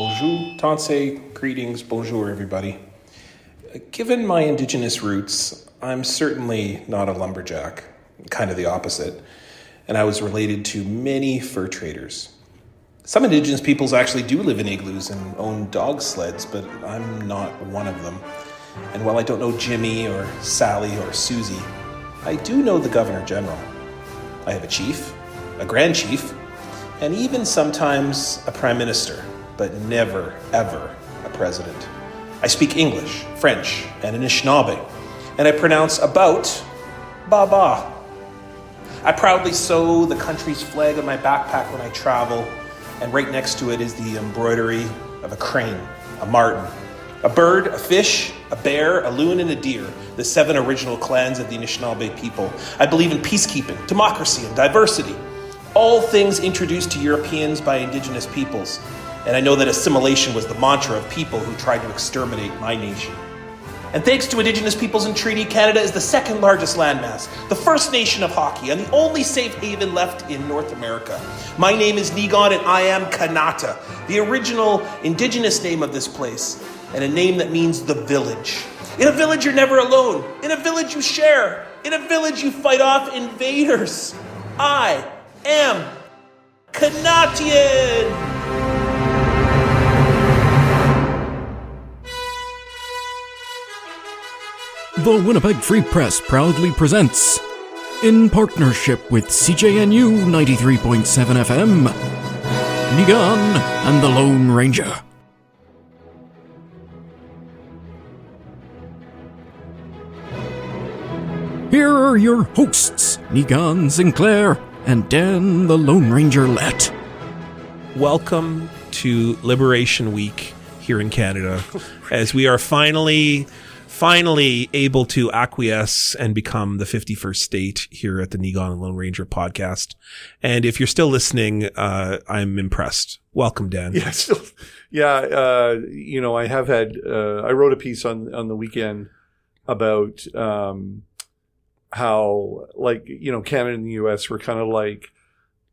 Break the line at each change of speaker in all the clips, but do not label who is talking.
Bonjour, Tansei, greetings, bonjour everybody. Given my Indigenous roots, I'm certainly not a lumberjack, kind of the opposite, and I was related to many fur traders. Some Indigenous peoples actually do live in igloos and own dog sleds, but I'm not one of them. And while I don't know Jimmy or Sally or Susie, I do know the Governor General. I have a chief, a grand chief, and even sometimes a prime minister, but never, ever a president. I speak English, French, and Anishinaabe, and I pronounce about ba-ba. I proudly sew the country's flag on my backpack when I travel, and right next to it is the embroidery of a crane, a marten, a bird, a fish, a bear, a loon, and a deer, the 7 original clans of the Anishinaabe people. I believe in peacekeeping, democracy, and diversity, all things introduced to Europeans by Indigenous peoples. And I know that assimilation was the mantra of people who tried to exterminate my nation. And thanks to Indigenous peoples in treaty, Canada is the 2nd largest landmass, the first nation of hockey, and the only safe haven left in North America. My name is Niigaan, and I am Kanata, the original Indigenous name of this place, and a name that means the village. In a village, you're never alone. In a village, you share. In a village, you fight off invaders. I am Kanatian!
The Winnipeg Free Press proudly presents, in partnership with CJNU 93.7 FM, Niigaan and the Lone Ranger. Here are your hosts, Niigaan Sinclair and Dan the Lone Ranger Lett.
Welcome to Liberation Week here in Canada, as we are finally able to acquiesce and become the 51st state here at the Niigaan and Lone Ranger podcast. And if you're still listening, I'm impressed. Welcome, Dan.
I have had, I wrote a piece on the weekend about how, Canada and the U.S. were kind of like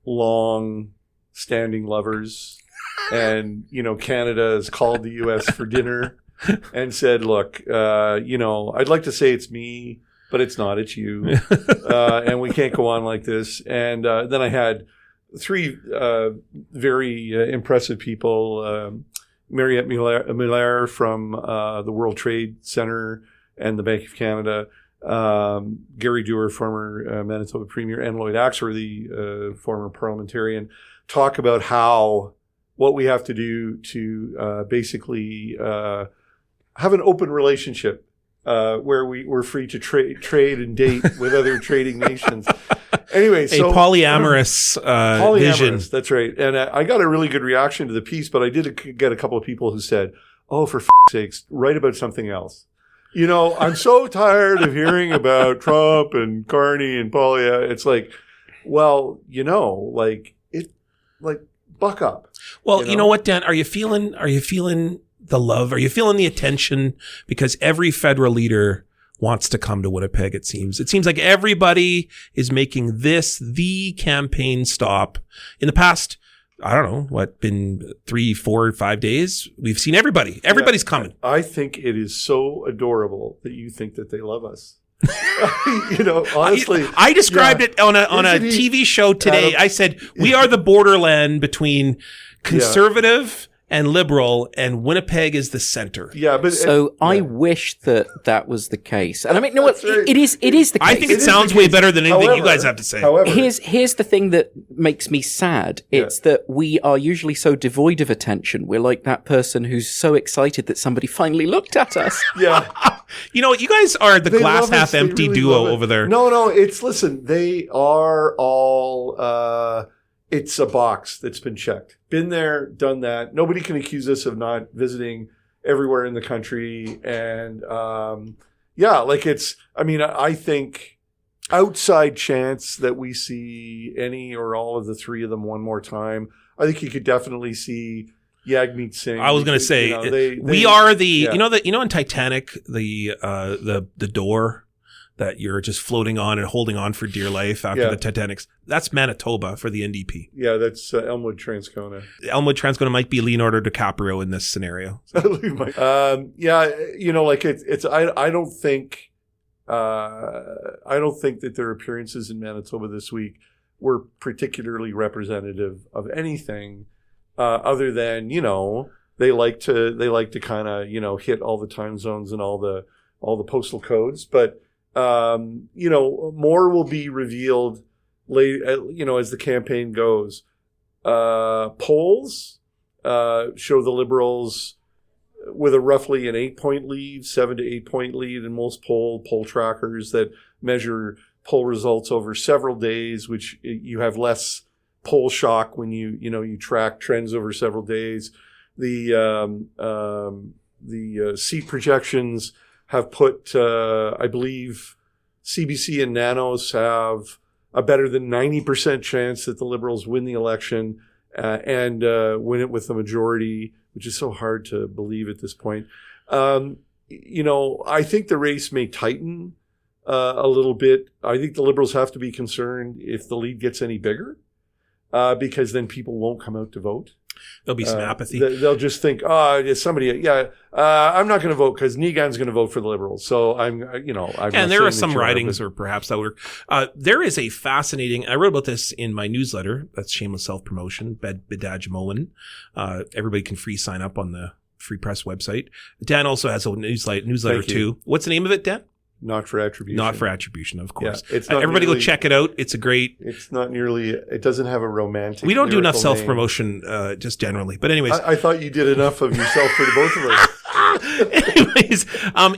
long-standing lovers. And, Canada has called the U.S. for dinner. And said, look, I'd like to say it's me, but it's not, it's you. And we can't go on like this. And then I had 3 very impressive people, Mariette Miller from the World Trade Center and the Bank of Canada, Gary Dewar, former Manitoba Premier, and Lloyd Axer, the former parliamentarian, talk about what we have to do to basically have an open relationship where we're free to trade and date with other trading nations. Anyway, so
polyamorous vision.
That's right. And I got a really good reaction to the piece, but I did get a couple of people who said, "Oh, for sakes, write about something else." I'm so tired of hearing about Trump and Carney and Polia. It's like, well, buck up.
Well, you know what, Dan? Are you feeling the love? Are you feeling the attention? Because every federal leader wants to come to Winnipeg, it seems. It seems like everybody is making this the campaign stop. In the past, I don't know, been 3, 4, 5 days? We've seen everybody. Everybody's coming.
I think it is so adorable that you think that they love us. Honestly.
I described it on a TV show today. I said, we are the borderland between conservative and liberal, and Winnipeg is the center.
Yeah, but
I wish that was the case. And I mean, no, right. it is the case.
I think it sounds way better than anything you guys have to say.
However,
here's the thing that makes me sad. It's that we are usually so devoid of attention. We're like that person who's so excited that somebody finally looked at us.
Yeah.
You guys are the glass half empty duo over there.
No, listen, they are all, it's a box that's been checked. Been there, done that. Nobody can accuse us of not visiting everywhere in the country. And, I think outside chance that we see any or all of the 3 of them one more time, I think you could definitely see Jagmeet Singh.
I was going to say, we are the, in Titanic, the door, that you're just floating on and holding on for dear life after the Titanic. That's Manitoba for the NDP.
Yeah, that's Elmwood Transcona.
Elmwood Transcona might be Leonardo DiCaprio in this scenario.
Yeah, you know, like it's I don't think that their appearances in Manitoba this week were particularly representative of anything other than, you know, they like to kind of, you know, hit all the time zones and all the postal codes, but you know, more will be revealed later, you know, as the campaign goes. Polls show the Liberals with a roughly an 8-point lead, 7 to 8 point lead in most poll trackers that measure poll results over several days, which you have less poll shock when you track trends over several days. The seat projections have put, I believe, CBC and Nanos have a better than 90% chance that the Liberals win the election and win it with the majority, which is so hard to believe at this point. You know, I think the race may tighten a little bit. I think the Liberals have to be concerned if the lead gets any bigger because then people won't come out to vote.
There'll be some apathy.
They'll just think, I'm not going to vote because Niigaan's going to vote for the Liberals. So I'm
and there are some ridings or perhaps that would work. There is a fascinating, I wrote about this in my newsletter. That's shameless self-promotion, Bedajmoen. Everybody can free sign up on the Free Press website. Dan also has a newsletter too. What's the name of it, Dan?
Not for Attribution.
Not for Attribution, of course.
Yeah, it's not
everybody go check it out. It's a great...
It's not nearly... It doesn't have a romantic...
We don't do enough self-promotion, just generally. But anyways...
I thought you did enough of yourself for the both of us.
Anyways,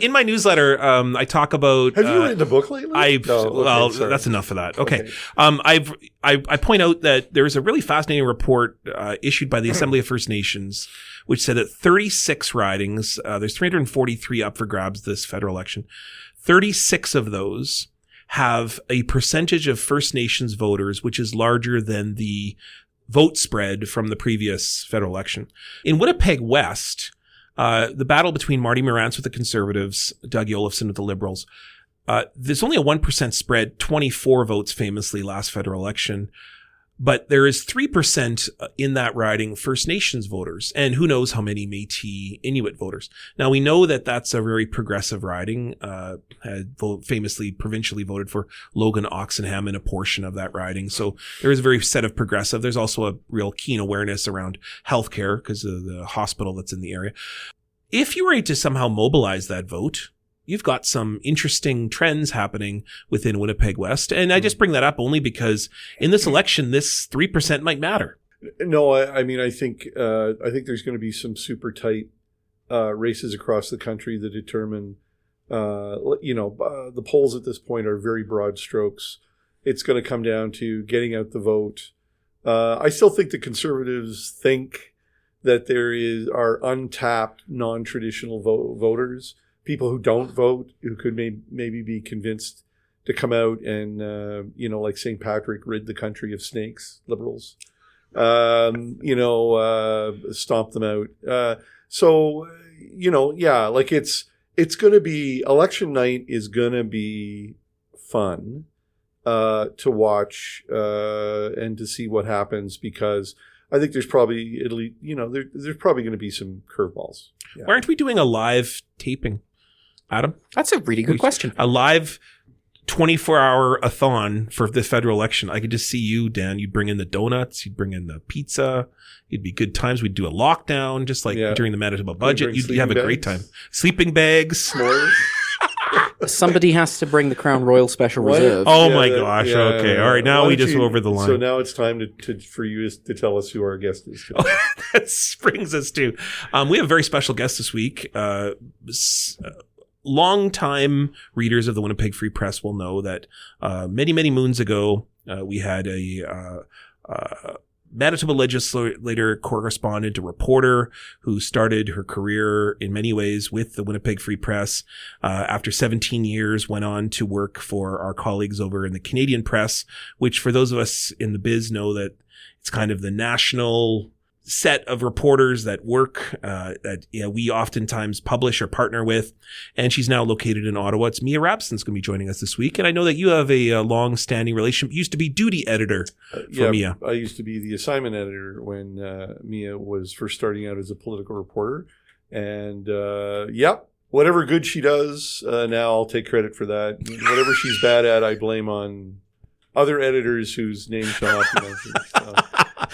in my newsletter, I talk about...
Have you written a book lately?
That's enough of that. Okay. I point out that there's a really fascinating report issued by the Assembly of First Nations, which said that 36 ridings, there's 343 up for grabs this federal election, 36 of those have a percentage of First Nations voters which is larger than the vote spread from the previous federal election. In Winnipeg West, the battle between Marty Morantz with the Conservatives, Doug Olofsson with the Liberals, there's only a 1% spread, 24 votes famously last federal election. But there is 3% in that riding First Nations voters, and who knows how many Métis Inuit voters. Now, we know that that's a very progressive riding, had famously provincially voted for Logan Oxenham in a portion of that riding. So there is a very set of progressive. There's also a real keen awareness around healthcare because of the hospital that's in the area. If you were to somehow mobilize that vote, you've got some interesting trends happening within Winnipeg West. And I just bring that up only because in this election, this 3% might matter.
No, I mean, I think there's going to be some super tight races across the country that determine, the polls at this point are very broad strokes. It's going to come down to getting out the vote. I still think the Conservatives think that there are untapped, non-traditional voters, people who don't vote, who could maybe be convinced to come out and, like St. Patrick, rid the country of snakes, Liberals, stomp them out. It's going to be, election night is going to be fun to watch and to see what happens because I think there's probably, at least, there's probably going to be some curveballs. Yeah.
Why aren't we doing a live taping? Adam?
That's a really good question.
A live 24-hour-a-thon for the federal election. I could just see you, Dan. You'd bring in the donuts. You'd bring in the pizza. It'd be good times. We'd do a lockdown, just like during the Manitoba budget. You'd have a great time. Sleeping bags.
S'mores.
Somebody has to bring the Crown Royal Special Reserve.
Oh my gosh. Okay. All right. Now we just go over the line.
So now it's time for you to tell us who our guest is.
That brings us to, we have a very special guest this week. Long-time readers of the Winnipeg Free Press will know that many, many moons ago, we had a Manitoba legislator, correspondent, a reporter who started her career in many ways with the Winnipeg Free Press. After 17 years, went on to work for our colleagues over in the Canadian Press, which for those of us in the biz know that it's kind of the national set of reporters that work, that we oftentimes publish or partner with. And she's now located in Ottawa. It's Mia Rabson's going to be joining us this week. And I know that you have a long-standing relationship. You used to be duty editor for Mia.
I used to be the assignment editor when Mia was first starting out as a political reporter. And whatever good she does, now I'll take credit for that. Whatever she's bad at, I blame on other editors whose names shall not be mentioned. So.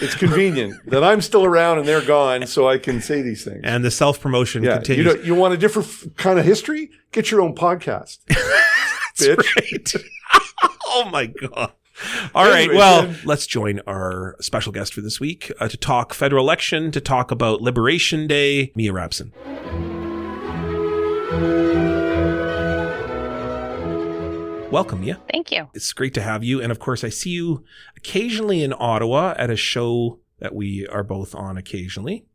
It's convenient that I'm still around and they're gone, so I can say these things.
And the self-promotion continues.
You want a different kind of history? Get your own podcast. Bitch.
Right. Oh, my God. All right. Well, let's join our special guest for this week to talk federal election, to talk about Liberation Day, Mia Rabson. Welcome, Mia.
Thank you.
It's great to have you. And of course, I see you occasionally in Ottawa at a show that we are both on occasionally.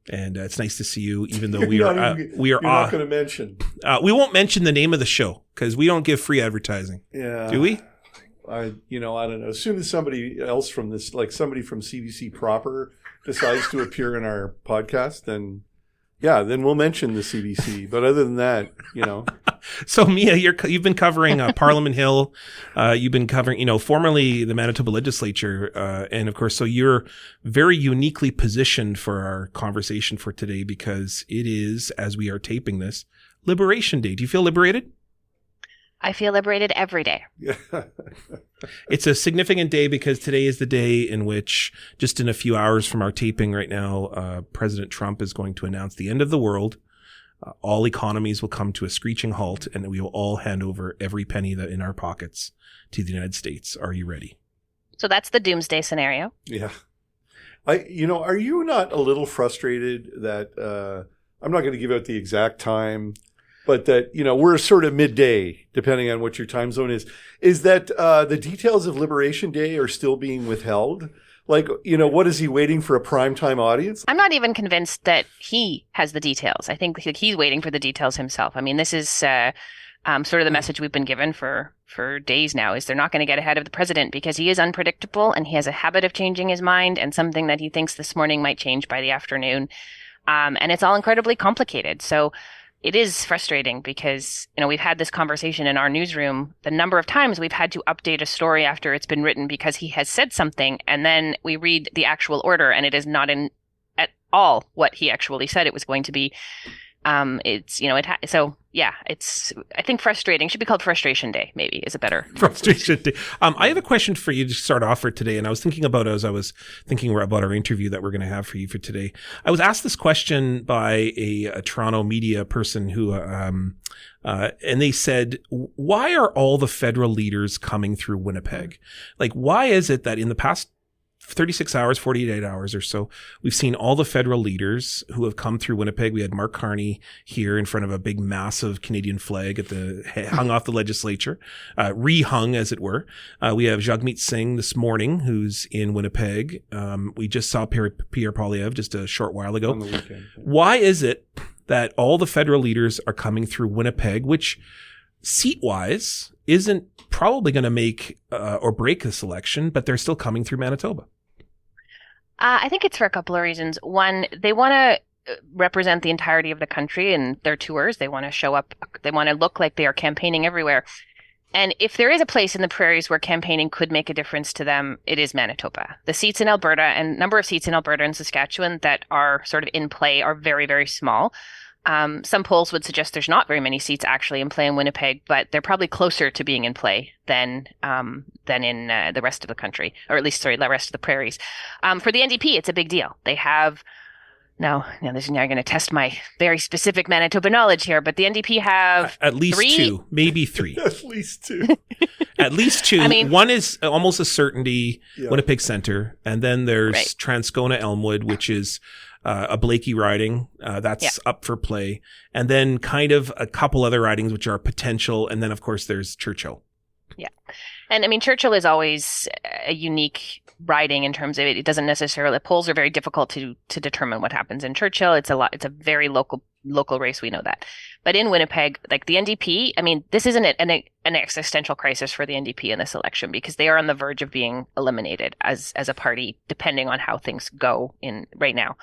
And it's nice to see you, even though we are not
going to mention.
We won't mention the name of the show because we don't give free advertising.
Yeah.
Do we?
I don't know. As soon as somebody else from this, like somebody from CBC proper, decides to appear in our podcast, then we'll mention the CBC. But other than that,
So Mia, you've been covering Parliament Hill. You've been covering, formerly the Manitoba Legislature, and of course, so you're very uniquely positioned for our conversation for today because it is, as we are taping this, Liberation Day. Do you feel liberated?
I feel liberated every day.
It's a significant day because today is the day in which, just in a few hours from our taping right now, President Trump is going to announce the end of the world. All economies will come to a screeching halt, and we will all hand over every penny that in our pockets to the United States. Are you ready?
So that's the doomsday scenario.
Yeah. Are you not a little frustrated that I'm not going to give out the exact time, but that, we're sort of midday, depending on what your time zone is that the details of Liberation Day are still being withheld? Like, what is he waiting for, a primetime audience?
I'm not even convinced that he has the details. I think he's waiting for the details himself. I mean, this is sort of the message we've been given for days now, is they're not going to get ahead of the president because he is unpredictable and he has a habit of changing his mind, and something that he thinks this morning might change by the afternoon. And it's all incredibly complicated. So it is frustrating because, we've had this conversation in our newsroom, the number of times we've had to update a story after it's been written because he has said something, and then we read the actual order and it is not at all what he actually said it was going to be. It's I think frustrating. Should be called Frustration Day, maybe, is a better
Frustration Day. I have a question for you to start off for today, and I was thinking about as I was thinking about our interview that we're going to have for you for today. I was asked this question by a Toronto media person who, and they said, why are all the federal leaders coming through Winnipeg? Like, why is it that in the past 36 hours, 48 hours or so, we've seen all the federal leaders who have come through Winnipeg? We had Mark Carney here in front of a big, massive Canadian flag hung off the legislature, rehung, as it were. We have Jagmeet Singh this morning, who's in Winnipeg. We just saw Pierre Poilievre just a short while ago.
On the weekend.
Why is it that all the federal leaders are coming through Winnipeg, which seat-wise isn't probably going to make or break this election, but they're still coming through Manitoba?
I think it's for a couple of reasons. One, they want to represent the entirety of the country in their tours. They want to show up. They want to look like they are campaigning everywhere. And if there is a place in the prairies where campaigning could make a difference to them, it is Manitoba. The seats in Alberta and number of seats in Alberta and Saskatchewan that are sort of in play are very, very small. Some polls would suggest there's not very many seats actually in play in Winnipeg, but they're probably closer to being in play than in the rest of the country, or at least, the rest of the prairies. For the NDP, it's a big deal. They have now this is now going to test my very specific Manitoba knowledge here, but the NDP have
at least two, maybe three.
At least two.
At least two.
I mean,
one is almost a certainty, Winnipeg Centre, and then there's
right.
Transcona Elmwood, which is a Blakey riding, that's up for play. And then kind of a couple other ridings, which are potential. And then, of course, there's Churchill.
Yeah. And I mean, Churchill is always a unique riding in terms of it doesn't necessarily, polls are very difficult to determine what happens in Churchill. It's a very local local race, we know that. But in Winnipeg, like the NDP, I mean, this isn't an existential crisis for the NDP in this election because they are on the verge of being eliminated as a party, depending on how things go in right now.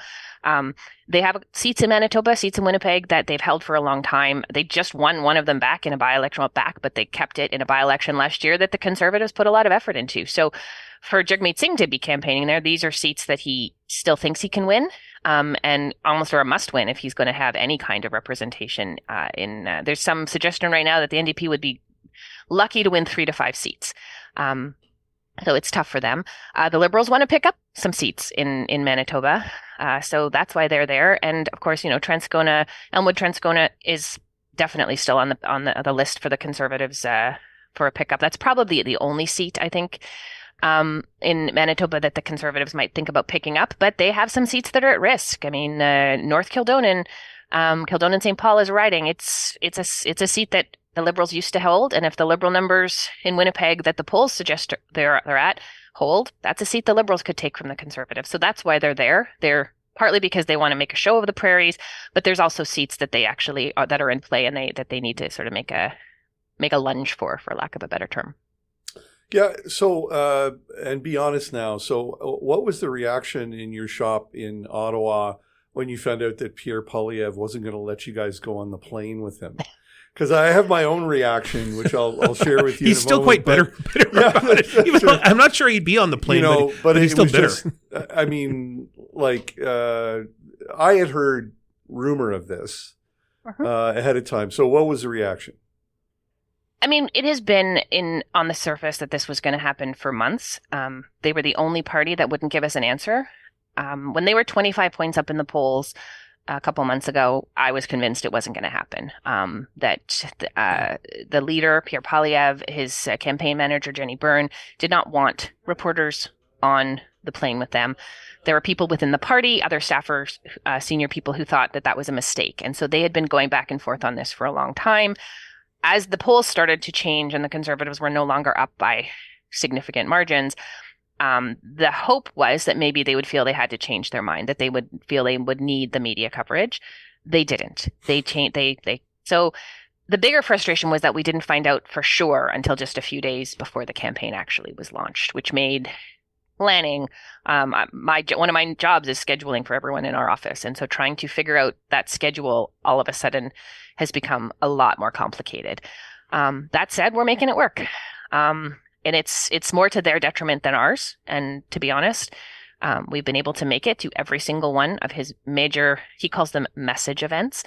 They have seats in Manitoba, seats in Winnipeg that they've held for a long time. They just won one of them back in a by-election, but they kept it in a by-election last year that the Conservatives put a lot of effort into. So for Jagmeet Singh to be campaigning there, these are seats that he still thinks he can win. And almost are a must win if he's going to have any kind of representation there's some suggestion right now that the NDP would be lucky to win 3 to 5 seats. So it's tough for them. The Liberals want to pick up some seats in Manitoba. So that's why they're there. And of course, Elmwood Transcona is definitely still on the list for the Conservatives for a pickup. That's probably the only seat, I think, in Manitoba that the Conservatives might think about picking up, but they have some seats that are at risk. I mean, North Kildonan, Kildonan St. Paul is riding. It's a seat that the Liberals used to hold, and if the Liberal numbers in Winnipeg that the polls suggest they're at hold, that's a seat the Liberals could take from the Conservatives. So that's why they're there. They're partly because they want to make a show of the prairies, but there's also seats that they actually that are in play and that they need to sort of make a lunge for lack of a better term.
Yeah. So, and be honest now. So what was the reaction in your shop in Ottawa when you found out that Pierre Poilievre wasn't going to let you guys go on the plane with him? Because I have my own reaction, which I'll share with you.
He's still quite bitter about it. I'm not sure he'd be on the plane, but he's still bitter.
I mean, like, I had heard rumor of this ahead of time. So what was the reaction?
I mean, it has been on the surface that this was going to happen for months. They were the only party that wouldn't give us an answer. When they were 25 points up in the polls a couple months ago, I was convinced it wasn't going to happen. That the leader, Pierre Poilievre, his campaign manager, Jenny Byrne, did not want reporters on the plane with them. There were people within the party, other staffers, senior people who thought that was a mistake. And so they had been going back and forth on this for a long time. As the polls started to change and the Conservatives were no longer up by significant margins, the hope was that maybe they would feel they had to change their mind, that they would feel they would need the media coverage. They didn't. So the bigger frustration was that we didn't find out for sure until just a few days before the campaign actually was launched, which made planning one of my jobs is scheduling for everyone in our office, and so trying to figure out that schedule all of a sudden has become a lot more complicated. That said, we're making it work, and it's more to their detriment than ours. And to be honest, we've been able to make it to every single one of his major, he calls them message events.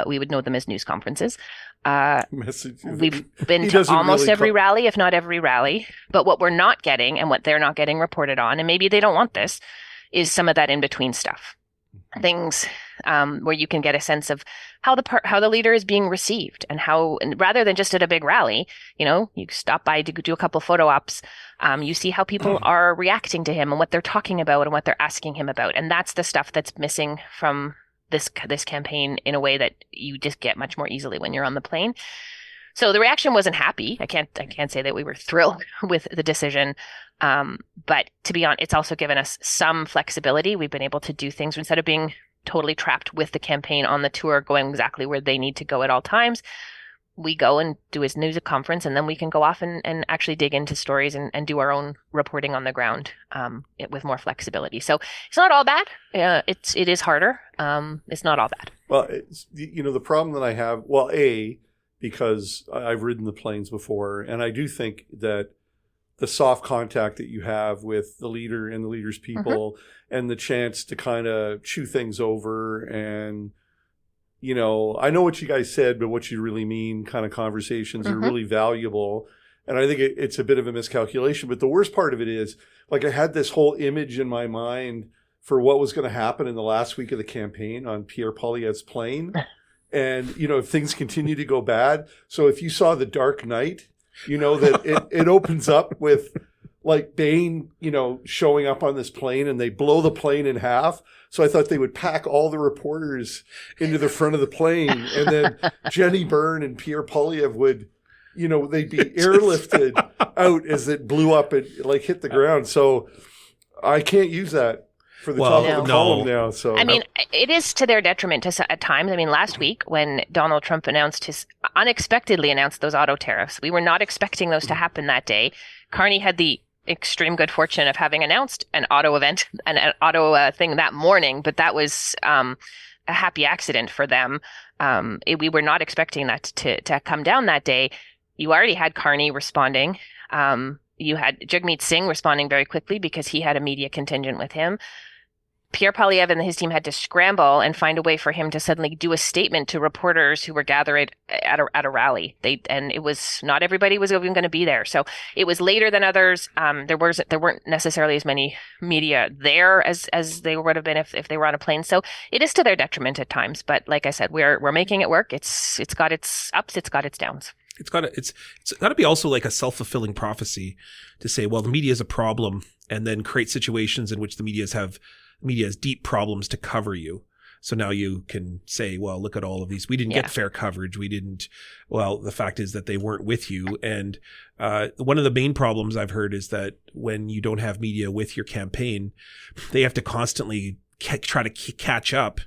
We would know them as news conferences. We've been to almost every rally, if not every rally. But what we're not getting and what they're not getting reported on, and maybe they don't want this, is some of that in-between stuff. Things where you can get a sense of how the leader is being received, and rather than just at a big rally, you stop by to do a couple photo ops, you see how people are reacting to him and what they're talking about and what they're asking him about. And that's the stuff that's missing from this campaign in a way that you just get much more easily when you're on the plane. So the reaction wasn't happy. I can't say that we were thrilled with the decision. But to be honest, it's also given us some flexibility. We've been able to do things instead of being totally trapped with the campaign on the tour, going exactly where they need to go at all times. We go and do his news conference, and then we can go off and actually dig into stories and do our own reporting on the ground with more flexibility. So it's not all bad. It is harder. It's not all bad.
Well, the problem that I have, because I've ridden the planes before, and I do think that the soft contact that you have with the leader and the leader's people, and the chance to kind of chew things over and, I know what you guys said, but what you really mean kind of conversations are really valuable. And I think it's a bit of a miscalculation. But the worst part of it is, like, I had this whole image in my mind for what was going to happen in the last week of the campaign on Pierre Poilievre's plane. And, if things continue to go bad. So if you saw The Dark Knight, that it opens up with, like, Bane, showing up on this plane, and they blow the plane in half. So I thought they would pack all the reporters into the front of the plane, and then Jenny Byrne and Pierre Poilievre would, they'd be airlifted out as it blew up and, like, hit the ground. So I can't use that. for the top of the
no.
column now. So
I mean, it is to their detriment at times. I mean, last week when Donald Trump unexpectedly announced those auto tariffs, we were not expecting those to happen that day. Carney had the extreme good fortune of having announced an auto event, an auto thing that morning, but that was a happy accident for them. We were not expecting that to come down that day. You already had Carney responding. You had Jagmeet Singh responding very quickly because he had a media contingent with him. Pierre Poilievre and his team had to scramble and find a way for him to suddenly do a statement to reporters who were gathered at a rally. And it was not everybody was even going to be there, so it was later than others. There weren't necessarily as many media there as they would have been if they were on a plane. So it is to their detriment at times. But like I said, we're making it work. It's got its ups, it's got its downs.
It's got to be also like a self-fulfilling prophecy to say, well, the media is a problem, and then create situations in which the media has deep problems to cover you. So now you can say, well, look at all of these. We didn't get fair coverage. Well, the fact is that they weren't with you. And one of the main problems I've heard is that when you don't have media with your campaign, they have to constantly try to catch up,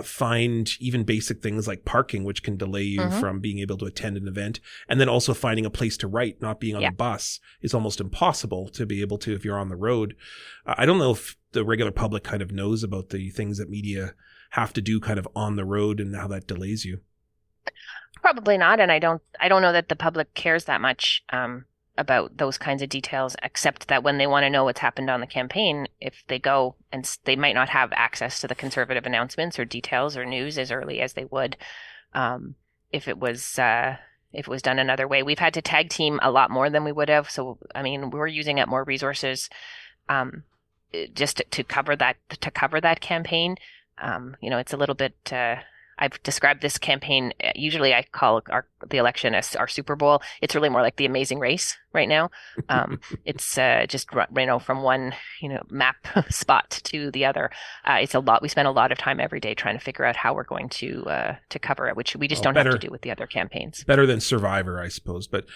find even basic things like parking, which can delay you from being able to attend an event. And then also finding a place to write, not being on the bus is almost impossible to be able to if you're on the road. I don't know if the regular public kind of knows about the things that media have to do kind of on the road and how that delays you.
Probably not. And I don't know that the public cares that much about those kinds of details, except that when they want to know what's happened on the campaign, if they go and they might not have access to the Conservative announcements or details or news as early as they would if it was done another way. We've had to tag team a lot more than we would have. So, I mean, we're using up more resources just to cover that campaign. It's a little bit. I've described this campaign. Usually, I call the election as our Super Bowl. It's really more like the Amazing Race right now. It's just from one map spot to the other. It's a lot. We spend a lot of time every day trying to figure out how we're going to cover it, which we just don't have to do with the other campaigns.
Better than Survivor, I suppose. But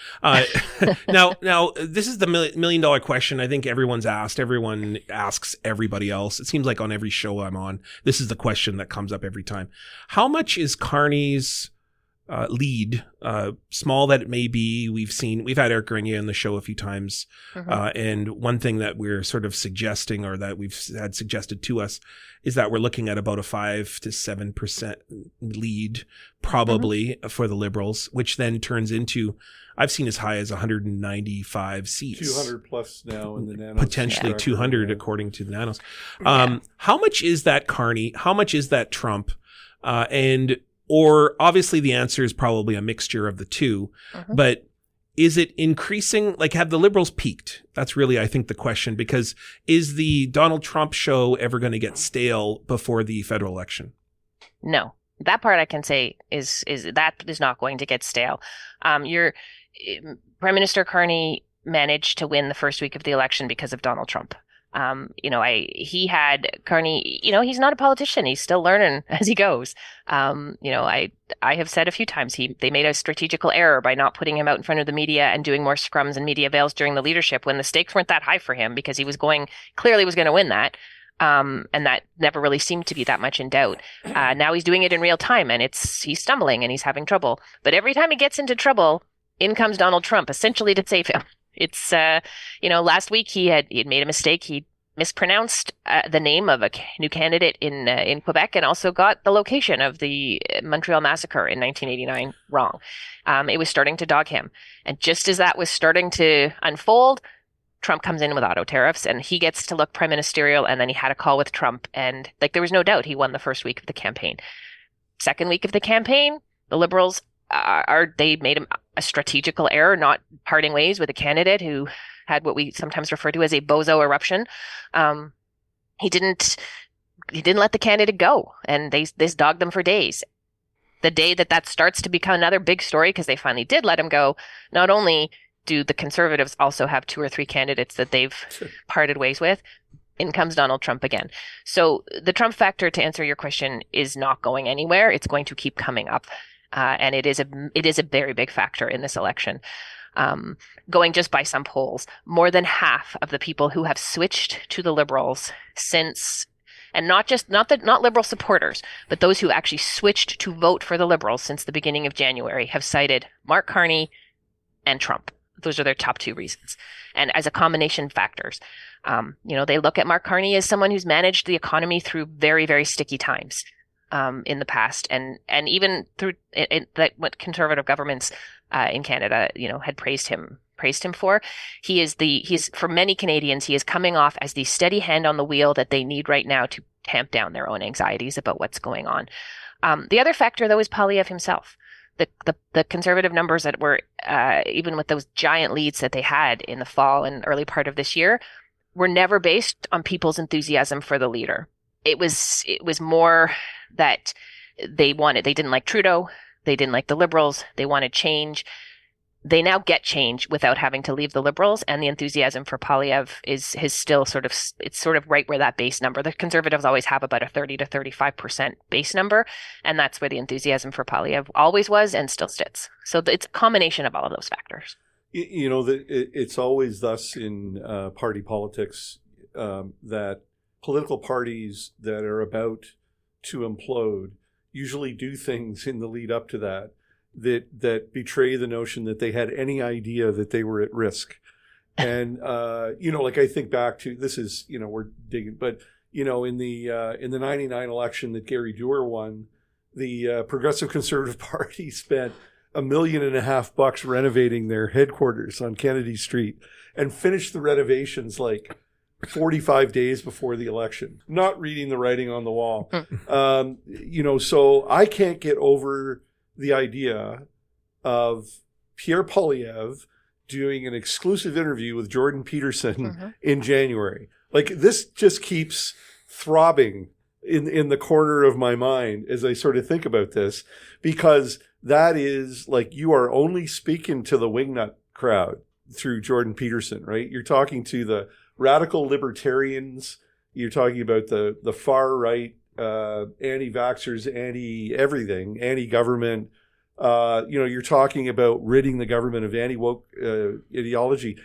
now this is the $1 million question. I think everyone's asked. Everyone asks everybody else. It seems like on every show I'm on, this is the question that comes up every time. How much is Carney's lead, small that it may be? We've had Eric Grenier on the show a few times. And one thing that we're sort of suggesting, or that we've had suggested to us, is that we're looking at about a 5 to 7% lead probably for the Liberals, which then turns into, I've seen as high as 195 seats. 200
plus now in the Nanos.
Potentially 200 according to the Nanos. How much is that Carney? How much is that Trump? Or obviously the answer is probably a mixture of the two, but is it increasing? Like, have the Liberals peaked? That's really, I think, the question, because is the Donald Trump show ever going to get stale before the federal election?
No, that part I can say is not going to get stale. Prime Minister Carney managed to win the first week of the election because of Donald Trump. He had Carney, he's not a politician. He's still learning as he goes. I have said a few times they made a strategical error by not putting him out in front of the media and doing more scrums and media avails during the leadership when the stakes weren't that high for him, because he was clearly was going to win that. And that never really seemed to be that much in doubt. Now he's doing it in real time, and he's stumbling and he's having trouble. But every time he gets into trouble, in comes Donald Trump, essentially to save him. It's, last week he had made a mistake. He mispronounced the name of a new candidate in Quebec, and also got the location of the Montreal massacre in 1989 wrong. It was starting to dog him. And just as that was starting to unfold, Trump comes in with auto tariffs, and he gets to look prime ministerial, and then he had a call with Trump, and there was no doubt he won the first week of the campaign. Second week of the campaign, the Liberals they made a strategical error, not parting ways with a candidate who had what we sometimes refer to as a bozo eruption. He didn't let the candidate go, and they dogged them for days. The day that starts to become another big story, because they finally did let him go, not only do the Conservatives also have 2 or 3 candidates that they've parted ways with, in comes Donald Trump again. So the Trump factor, to answer your question, is not going anywhere. It's going to keep coming up. And it is a very big factor in this election. Going just by some polls, more than half of the people who have switched to the Liberals since And not Liberal supporters, but those who actually switched to vote for the Liberals since the beginning of January have cited Mark Carney and Trump. Those are their top two reasons. And as a combination of factors, they look at Mark Carney as someone who's managed the economy through very, very sticky times in the past, and even through what conservative governments in Canada, had praised him for. He's for many Canadians, he is coming off as the steady hand on the wheel that they need right now to tamp down their own anxieties about what's going on. The other factor, though, is Poilievre himself. The conservative numbers that were, even with those giant leads that they had in the fall and early part of this year, were never based on people's enthusiasm for the leader. It was more that they didn't like Trudeau, they didn't like the Liberals, they wanted change. They now get change without having to leave the Liberals, and the enthusiasm for Poilievre is still it's sort of right where that base number. The Conservatives always have about a 30 to 35% base number, and that's where the enthusiasm for Poilievre always was and still sits. So it's a combination of all of those factors.
It's always thus in party politics that political parties that are about to implode usually do things in the lead up to that betray the notion that they had any idea that they were at risk. And, I think back to, this is, we're digging, but, in the 99 election that Gary Dewar won, the Progressive Conservative Party spent $1.5 million renovating their headquarters on Kennedy Street and finished the renovations like 45 days before the election, not reading the writing on the wall. So I can't get over the idea of Pierre Poilievre doing an exclusive interview with Jordan Peterson in January. Like, this just keeps throbbing in the corner of my mind as I sort of think about this, because that is like, you are only speaking to the wingnut crowd through Jordan Peterson, right? You're talking to the radical libertarians. You're talking about the far right, anti-vaxxers, anti-everything, anti-government. You're talking about ridding the government of anti-woke ideology.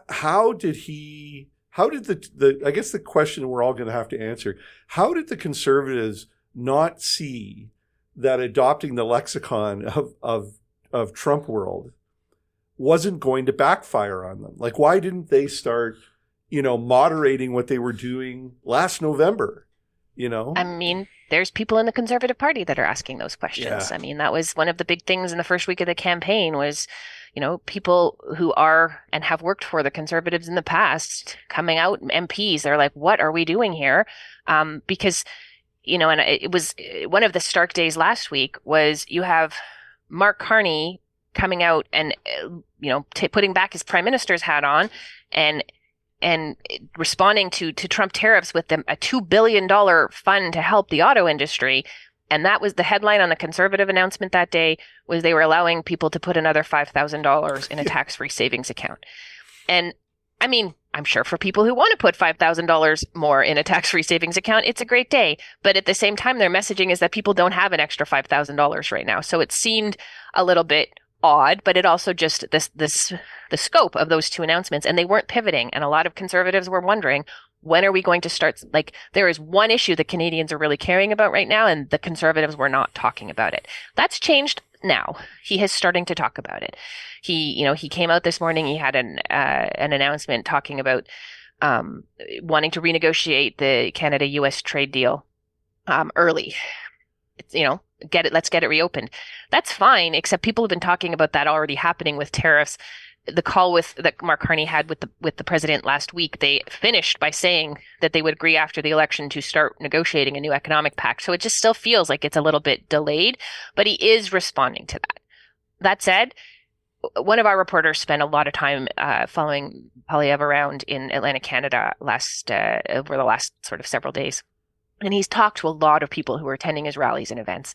How did I guess the question we're all going to have to answer, how did the Conservatives not see that adopting the lexicon of Trump world wasn't going to backfire on them? Like, why didn't they start, moderating what they were doing last November?
I mean, there's people in the Conservative Party that are asking those questions. Yeah. I mean, that was one of the big things in the first week of the campaign was, people who are and have worked for the Conservatives in the past coming out, MPs, they're like, what are we doing here? Because, and it was one of the stark days last week was you have Mark Carney coming out and, putting back his prime minister's hat on and responding to Trump tariffs with a $2 billion fund to help the auto industry. And that was the headline on the Conservative announcement that day, was they were allowing people to put another $5,000 in a tax-free savings account. And I mean, I'm sure for people who want to put $5,000 more in a tax-free savings account, it's a great day. But at the same time, their messaging is that people don't have an extra $5,000 right now. So it seemed a little bit odd, but it also just the scope of those two announcements, and they weren't pivoting. And a lot of Conservatives were wondering, when are we going to start? Like, there is one issue that Canadians are really caring about right now, and the Conservatives were not talking about it. That's changed now. He is starting to talk about it. He came out this morning. He had an announcement talking about wanting to renegotiate the Canada-U.S. trade deal early. Let's get it reopened. That's fine, except people have been talking about that already happening with tariffs. The call that Mark Carney had with the president last week, they finished by saying that they would agree after the election to start negotiating a new economic pact. So it just still feels like it's a little bit delayed, but he is responding to that. That said, one of our reporters spent a lot of time following Poilievre around in Atlantic Canada over the last sort of several days. And he's talked to a lot of people who are attending his rallies and events.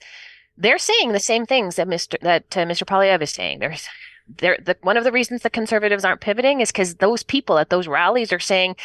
They're saying the same things that Mr. Poilievre is saying. One of the reasons the Conservatives aren't pivoting is because those people at those rallies are saying,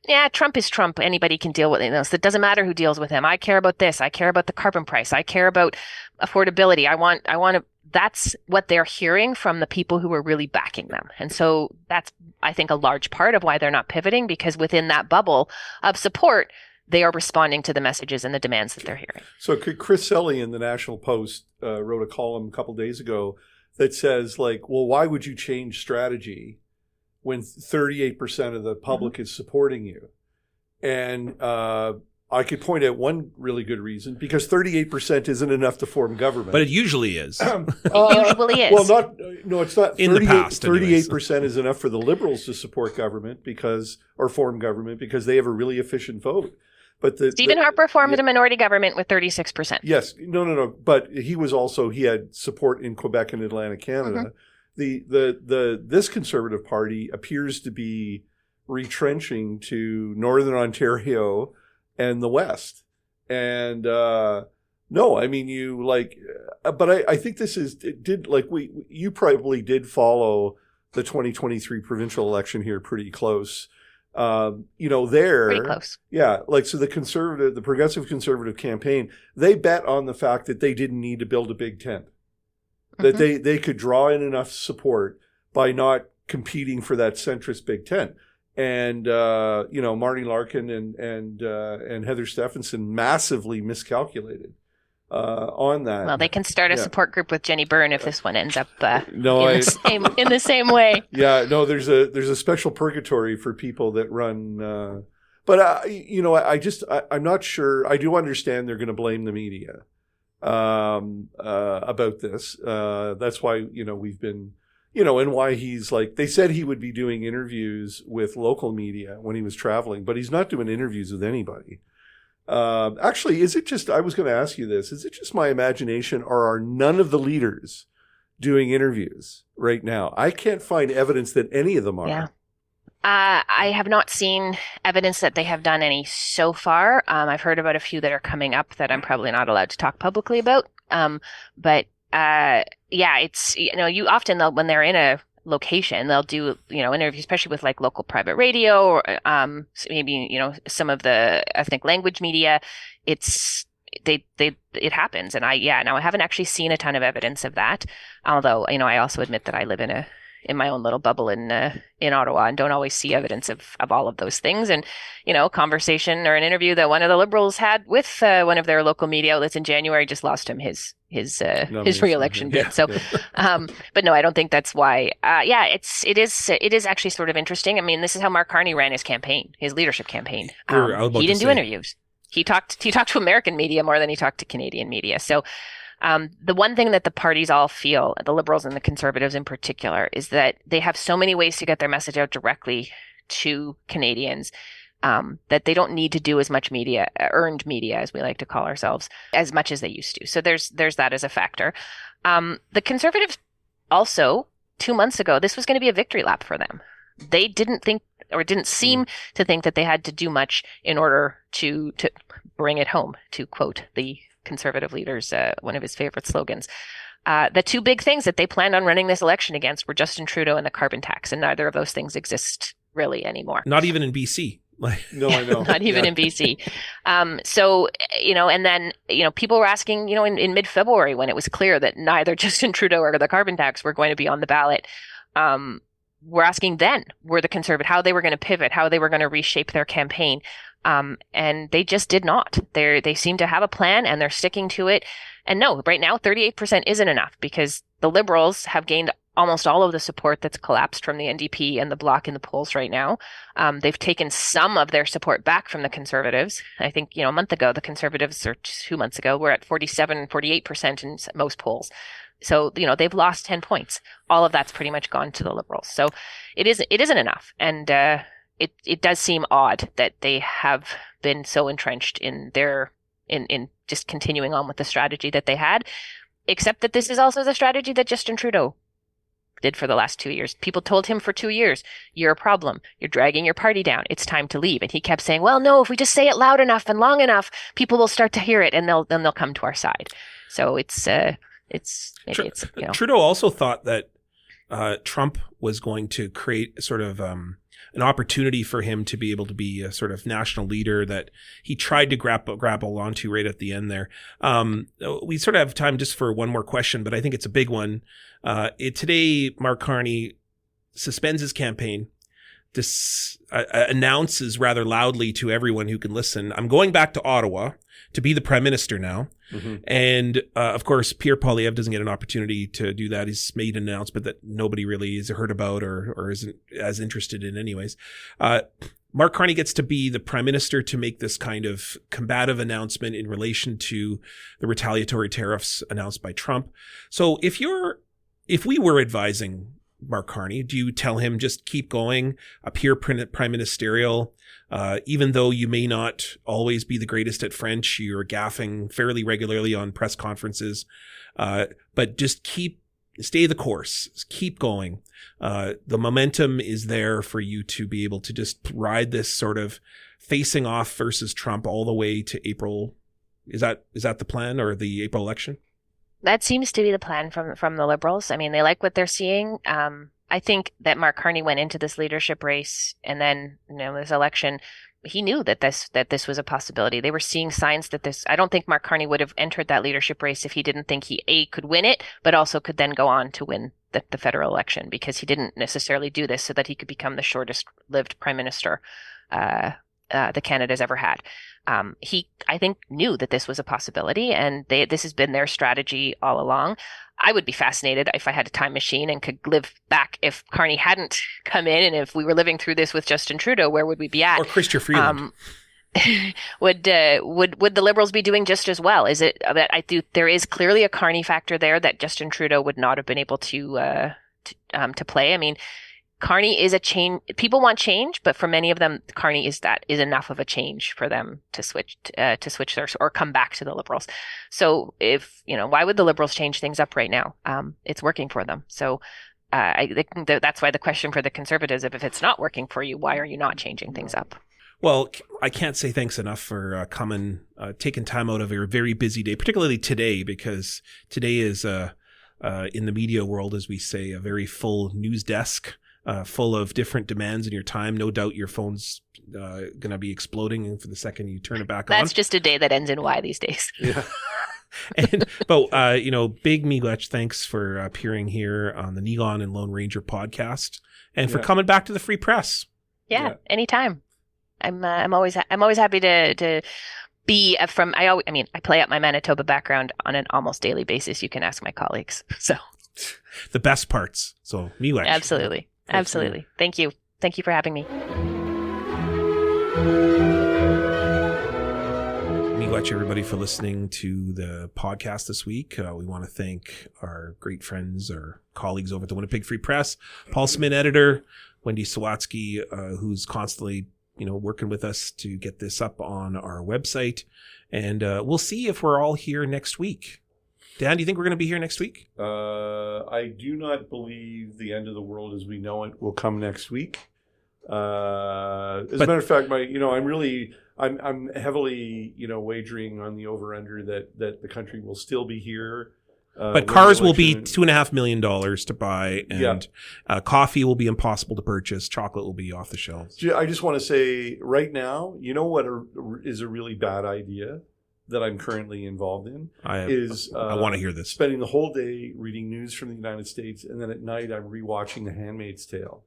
yeah, Trump is Trump. Anybody can deal with it. So it doesn't matter who deals with him. I care about this. I care about the carbon price. I care about affordability. I want to. That's what they're hearing from the people who are really backing them. And so that's, I think, a large part of why they're not pivoting, because within that bubble of support, they are responding to the messages and the demands that they're hearing.
So Chris Selly in the National Post wrote a column a couple days ago that says, like, well, why would you change strategy when 38% of the public is supporting you? And I could point out one really good reason, because 38% isn't enough to form government.
But it usually is.
Usually is.
Well, no, it's not.
In the past,
38% is enough for the Liberals to support government or form government because they have a really efficient vote. But
Stephen Harper formed a minority government with 36%.
Yes, no. But he had support in Quebec and Atlantic Canada. This Conservative Party appears to be retrenching to Northern Ontario and the West. And no, I mean, but I think you probably did follow the 2023 provincial election here pretty close. Pretty close. Yeah. So the Progressive Conservative campaign, they bet on the fact that they didn't need to build a big tent, that they could draw in enough support by not competing for that centrist big tent. And, Marty Larkin and Heather Stephenson massively miscalculated on that.
Well, they can start a support group with Jenny Byrne if this one ends up in the same way.
Yeah, no, there's a special purgatory for people that run. I'm not sure. I do understand they're going to blame the media about this. That's why, we've been, and why he's they said he would be doing interviews with local media when he was traveling, but he's not doing interviews with anybody. Actually, I was going to ask you this, is it just my imagination, or are none of the leaders doing interviews right now? I can't find evidence that any of them are.
Yeah. I have not seen evidence that they have done any so far. I've heard about a few that are coming up that I'm probably not allowed to talk publicly about. It's, you often, when they're in a location, they'll do, interviews, especially with local private radio or maybe, some of the ethnic language media. It happens. And I haven't actually seen a ton of evidence of that. Although, I also admit that I live in my own little bubble in Ottawa and don't always see evidence of all of those things. And, conversation or an interview that one of the Liberals had with one of their local media outlets in January just lost him his re-election bid.
Yeah,
so, but no, I don't think that's why. It is actually sort of interesting. I mean, this is how Mark Carney ran his campaign, his leadership campaign. He didn't do interviews. He talked to American media more than he talked to Canadian media. So, the one thing that the parties all feel, the Liberals and the Conservatives in particular, is that they have so many ways to get their message out directly to Canadians that they don't need to do as much media, earned media, as we like to call ourselves, as much as they used to. So there's that as a factor. The Conservatives also, 2 months ago, this was going to be a victory lap for them. They didn't think, or didn't seem to think, that they had to do much in order to bring it home, to quote the Conservative leaders, one of his favorite slogans. The two big things that they planned on running this election against were Justin Trudeau and the carbon tax, and neither of those things exist really anymore.
Not even in BC.
No, I know.
Not even in BC. And then, people were asking, in mid-February, when it was clear that neither Justin Trudeau or the carbon tax were going to be on the ballot, we're asking then, were the Conservative, how they were going to pivot, how they were going to reshape their campaign. And they just did not. They seem to have a plan and they're sticking to it. And no, right now, 38% isn't enough, because the Liberals have gained almost all of the support that's collapsed from the NDP and the Bloc in the polls right now. They've taken some of their support back from the Conservatives. I think, a month ago, the Conservatives, or 2 months ago, were at 48% in most polls. So, they've lost 10 points. All of that's pretty much gone to the Liberals. So it isn't enough. And, it does seem odd that they have been so entrenched in in just continuing on with the strategy that they had, except that this is also the strategy that Justin Trudeau did for the last 2 years. People told him for 2 years, you're a problem. You're dragging your party down. It's time to leave. And he kept saying, well, no, if we just say it loud enough and long enough, people will start to hear it and they'll come to our side. So
Trudeau also thought that Trump was going to create sort of an opportunity for him to be able to be a sort of national leader that he tried to grapple onto right at the end there. We sort of have time just for one more question, but I think it's a big one. Today, Mark Carney suspends his campaign. announces rather loudly to everyone who can listen, I'm going back to Ottawa to be the prime minister now. Mm-hmm. And of course, Pierre Poilievre doesn't get an opportunity to do that. He's made an announcement that nobody really has heard about or isn't as interested in anyways. Mark Carney gets to be the prime minister to make this kind of combative announcement in relation to the retaliatory tariffs announced by Trump. So if we were advising Mark Carney, do you tell him just keep going, appear prime ministerial, even though you may not always be the greatest at French, you're gaffing fairly regularly on press conferences, but just stay the course, keep going. The momentum is there for you to be able to just ride this sort of facing off versus Trump all the way to April. Is that the plan, or the April election?
That seems to be the plan from the Liberals. I mean, they like what they're seeing. I think that Mark Carney went into this leadership race, and then this election, he knew that this was a possibility. They were seeing signs that this. I don't think Mark Carney would have entered that leadership race if he didn't think he could win it, but also could then go on to win the federal election, because he didn't necessarily do this so that he could become the shortest-lived prime minister the Canada's ever had. He, I think, knew that this was a possibility, and this has been their strategy all along. I would be fascinated if I had a time machine and could live back if Carney hadn't come in, and if we were living through this with Justin Trudeau, where would we be at?
Or Chrystia Freeland.
Would the Liberals be doing just as well? Is it that there is clearly a Carney factor there that Justin Trudeau would not have been able to play? I mean, Carney is a change. People want change, but for many of them, Carney is enough of a change for them to switch or come back to the Liberals. So why would the Liberals change things up right now? It's working for them. So I think that's why the question for the Conservatives, if it's not working for you, why are you not changing things up?
Well, I can't say thanks enough for taking time out of your very busy day, particularly today, because today is in the media world, as we say, a very full news desk. Full of different demands in your time. No doubt your phone's going to be exploding for the second you turn it back on.
That's just a day that ends in Y these days.
Yeah. But big Miigwech, thanks for appearing here on the Niigaan and Lone Ranger podcast, and for coming back to the Free Press.
Yeah. Anytime. I'm always happy to be from. I play up my Manitoba background on an almost daily basis. You can ask my colleagues. So
the best parts. So Miigwech.
Absolutely. Absolutely. Thank you. Thank you for having me.
Miigwech, everybody, for listening to the podcast this week. We want to thank our great friends, our colleagues over at the Winnipeg Free Press, Paul Smith, editor, Wendy Sawatsky, who's constantly working with us to get this up on our website. And we'll see if we're all here next week. Dan, do you think we're going to be here next week?
I do not believe the end of the world as we know it will come next week. As a matter of fact, I'm heavily, wagering on the over/under that the country will still be here.
But cars will be $2.5 million to buy, and coffee will be impossible to purchase. Chocolate will be off the shelves.
I just want to say right now, you know what is a really bad idea that I'm currently involved in I
want to hear this.
Spending the whole day reading news from the United States, and then at night I'm rewatching The Handmaid's Tale.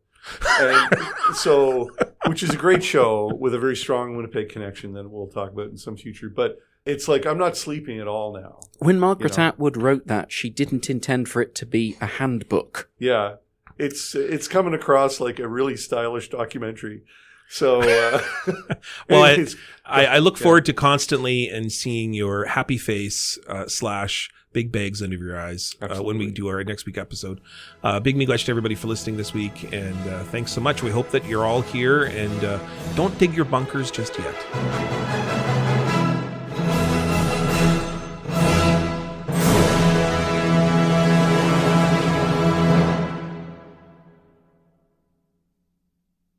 And so, which is a great show with a very strong Winnipeg connection that we'll talk about in some future. But it's like I'm not sleeping at all now.
When Margaret Atwood wrote that, she didn't intend for it to be a handbook.
Yeah, it's coming across like a really stylish documentary. So,
well, I look forward to constantly and seeing your happy face / big bags under your eyes when we do our next week episode. Big Miigwech to everybody for listening this week, and thanks so much. We hope that you're all here, and don't dig your bunkers just yet.